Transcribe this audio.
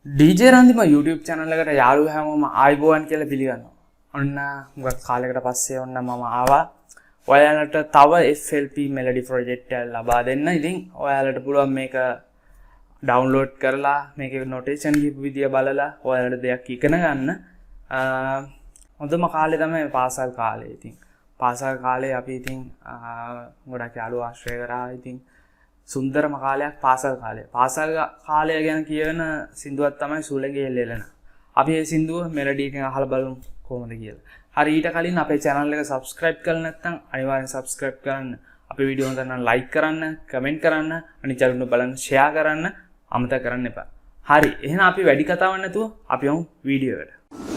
DJ Randima YouTube channel එකට යාළුවෝ හැමෝම ආයිබෝවන් කියලා පිළිගන්නවා. ඔන්න මුගක් කාලයකට පස්සේ ඔන්න මම ආවා. ඔයාලට තව FLP melody project එක ලබා දෙන්න. ඉතින් ඔයාලට පුළුවන් මේක download කරලා මේකේ notation ලියපු විදිය බලලා ඔයාලට දෙයක් ඉගෙන ගන්න. හොඳම කාලේ තමයි පාසල් කාලේ. ඉතින් පාසල් කාලේ අපි ඉතින් ගොඩක් යාළුවෝ ආශ්‍රය කරා. ඉතින් සුන්දරම කාලයක් පාසල් කාලය. පාසල් කාලය ගැන කියන සින්දුවක් තමයි සුලගේ ලෙලena. අපි මේ සින්දුව මෙලඩි එකෙන් අහලා බලමු කොහොමද කියලා. හරි ඊට කලින් අපේ channel එක subscribe කරලා නැත්නම් අනිවාර්යෙන් subscribe කරන්න. අපේ වීඩියෝ එක නම් like කරන්න, comment කරන්න, අනිත් channel බලන්න share කරන්න අමතක කරන්න එපා. හරි එහෙනම් අපි වැඩි කතාවක් නැතුව අපි යමු වීඩියෝ එකට.